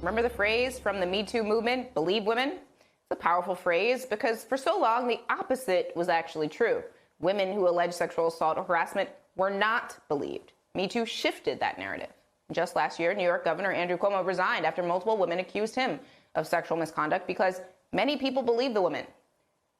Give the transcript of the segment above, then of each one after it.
Remember the phrase from the Me Too movement, believe women? It's a powerful phrase because for so long, the opposite was actually true. Women who alleged sexual assault or harassment were not believed. Me Too shifted that narrative. Just last year, New York Governor Andrew Cuomo resigned after multiple women accused him of sexual misconduct because many people believe the women.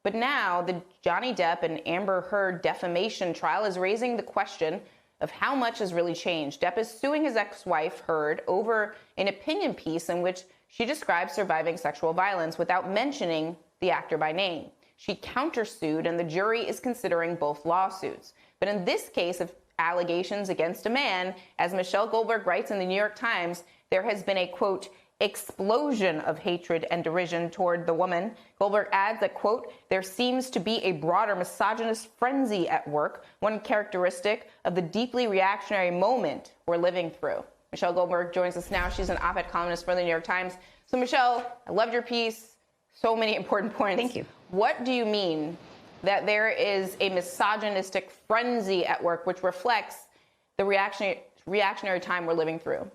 But now the Johnny Depp and Amber Heard defamation trial is raising the question of how much has really changed. Depp is suing his ex-wife, Heard, over an opinion piece in which she describes surviving sexual violence without mentioning the actor by name. She countersued, and the jury is considering both lawsuits. But in this case of allegations against a man, as Michelle Goldberg writes in the New York Times, there has been a, quote, explosion of hatred and derision toward the woman. Goldberg adds that, quote, there seems to be a broader misogynist frenzy at work, one characteristic of the deeply reactionary moment we're living through. Michelle Goldberg joins us now. She's an op-ed columnist for the New York Times. So, Michelle, I loved your piece. So many important points. Thank you. What do you mean that there is a misogynistic frenzy at work which reflects the reactionary time we're living through?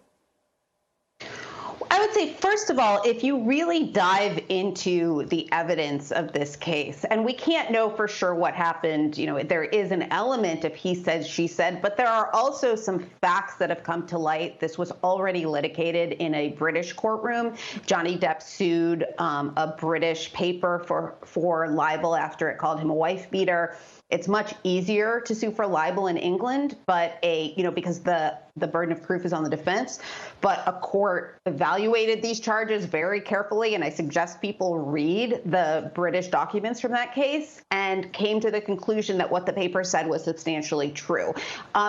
I would say, first of all, if you really dive into the evidence of this case, and we can't know for sure what happened, there is an element of he said, she said, but there are also some facts that have come to light. This was already litigated in a British courtroom. Johnny Depp sued a British paper for libel after it called him a wife beater. It's much easier to sue for libel in England, but because the burden of proof is on the defense. But a court evaluated these charges very carefully, and I suggest people read the British documents from that case, and came to the conclusion that what the paper said was substantially true.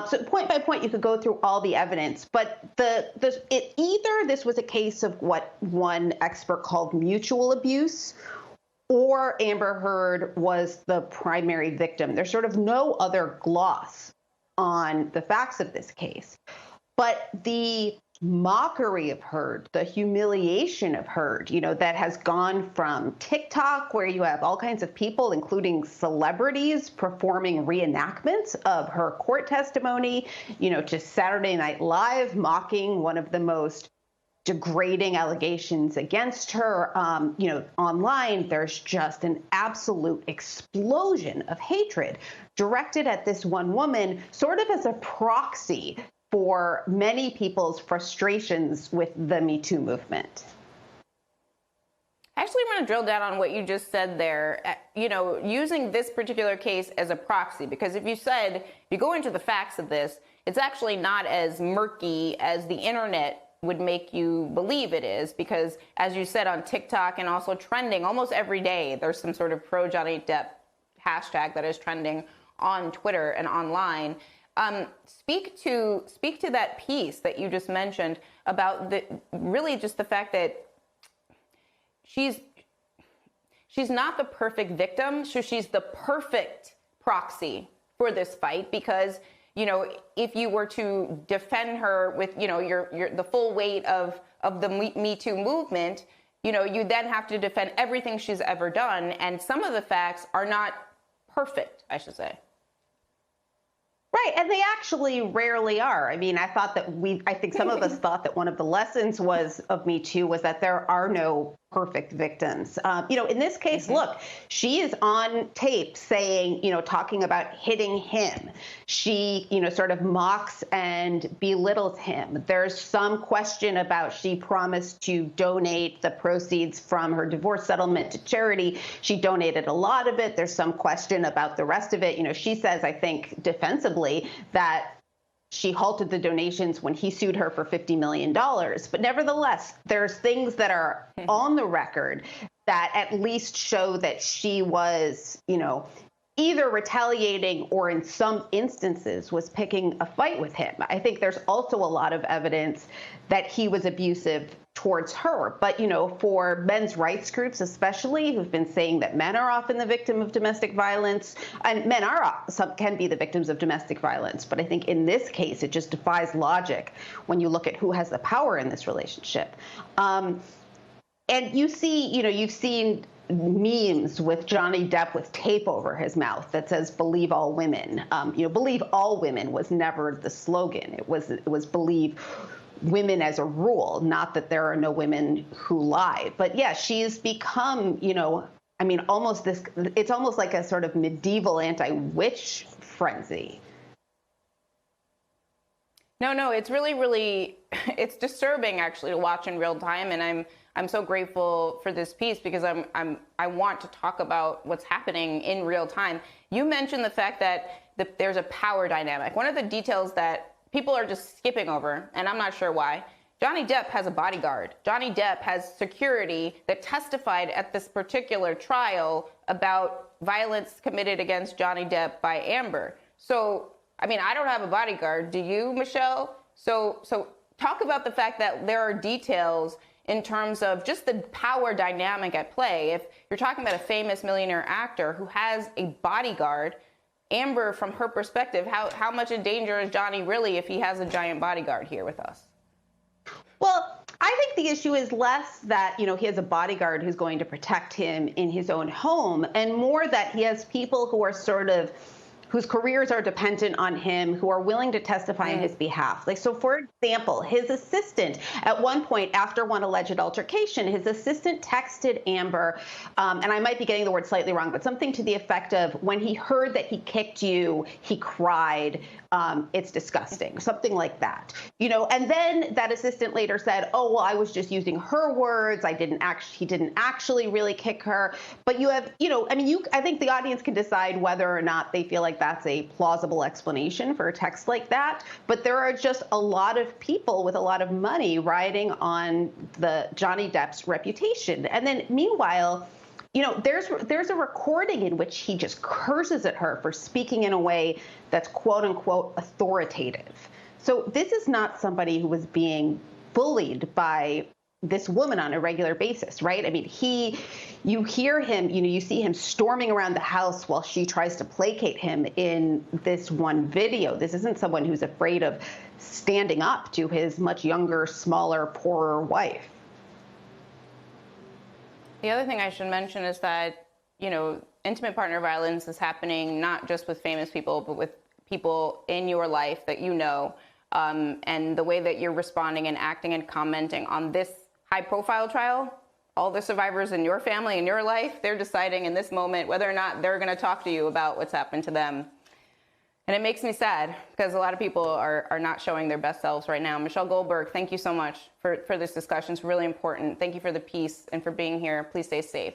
So point by point, you could go through all the evidence, but either this was a case of what one expert called mutual abuse, or Amber Heard was the primary victim. There's sort of no other gloss on the facts of this case. But the mockery of Heard, the humiliation of Heard, that has gone from TikTok, where you have all kinds of people, including celebrities, performing reenactments of her court testimony, to Saturday Night Live, mocking one of the most degrading allegations against her. Online, there's just an absolute explosion of hatred directed at this one woman, sort of as a proxy for many people's frustrations with the Me Too movement. I actually want to drill down on what you just said there, using this particular case as a proxy, because if you go into the facts of this, it's actually not as murky as the internet would make you believe it is, because as you said, on TikTok and also trending almost every day, there's some sort of pro Johnny Depp hashtag that is trending on Twitter and online. Speak to that piece that you just mentioned about just the fact that she's not the perfect victim, so she's the perfect proxy for this fight, because if you were to defend her with, the full weight of the Me Too movement, you then have to defend everything she's ever done. And some of the facts are not perfect, I should say. Right. And they actually rarely are. I mean, I think some of us thought that one of the lessons of Me Too was that there are no perfect victims. In this case, look, she is on tape saying, talking about hitting him. She, sort of mocks and belittles him. There's some question about she promised to donate the proceeds from her divorce settlement to charity. She donated a lot of it. There's some question about the rest of it. She says, I think defensively, that she halted the donations when he sued her for $50 million. But nevertheless, there's things that are on the record that at least show that she was, either retaliating or in some instances was picking a fight with him. I think there's also a lot of evidence that he was abusive towards her. But, for men's rights groups, especially, who've been saying that men are often the victim of domestic violence, and men can be the victims of domestic violence. But I think in this case, it just defies logic when you look at who has the power in this relationship. And you've seen memes with Johnny Depp with tape over his mouth that says "Believe all women." Believe all women was never the slogan. It was believe women as a rule, not that there are no women who lie. But yeah, she's become, I mean, it's almost like a sort of medieval anti-witch frenzy. No, it's really, it's disturbing actually to watch in real time. And I'm so grateful for this piece because I want to talk about what's happening in real time. You mentioned the fact that there's a power dynamic. One of the details that people are just skipping over, and I'm not sure why, Johnny Depp has a bodyguard. Johnny Depp has security that testified at this particular trial about violence committed against Johnny Depp by Amber. So, I mean, I don't have a bodyguard. Do you, Michelle? So talk about the fact that there are details in terms of just the power dynamic at play. If you're talking about a famous millionaire actor who has a bodyguard, Amber, from her perspective, how much in danger is Johnny really if he has a giant bodyguard here with us? Well, I think the issue is less that, he has a bodyguard who's going to protect him in his own home, and more that he has people who are whose careers are dependent on him, who are willing to testify on his behalf. So for example, his assistant, at one point after one alleged altercation, his assistant texted Amber, and I might be getting the word slightly wrong, but something to the effect of, when he heard that he kicked you, he cried, it's disgusting, something like that. And then that assistant later said, oh, well, I was just using her words. He didn't actually really kick her. But you have, I think the audience can decide whether or not they feel like that's a plausible explanation for a text like that. But there are just a lot of people with a lot of money riding on the Johnny Depp's reputation. And then meanwhile, there's a recording in which he just curses at her for speaking in a way that's quote unquote authoritative. So this is not somebody who was being bullied by this woman on a regular basis, right? I mean, you hear him, you see him storming around the house while she tries to placate him in this one video. This isn't someone who's afraid of standing up to his much younger, smaller, poorer wife. The other thing I should mention is that, intimate partner violence is happening not just with famous people, but with people in your life that you know. And the way that you're responding and acting and commenting on this high-profile trial, all the survivors in your family, in your life, they're deciding in this moment whether or not they're going to talk to you about what's happened to them. And it makes me sad because a lot of people are not showing their best selves right now. Michelle Goldberg, thank you so much for this discussion. It's really important. Thank you for the piece and for being here. Please stay safe.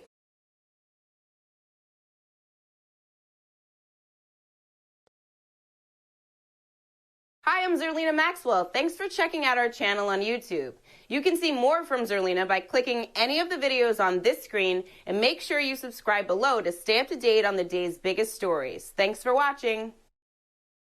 Hi, I'm Zerlina Maxwell. Thanks for checking out our channel on YouTube. You can see more from Zerlina by clicking any of the videos on this screen, and make sure you subscribe below to stay up to date on the day's biggest stories. Thanks for watching.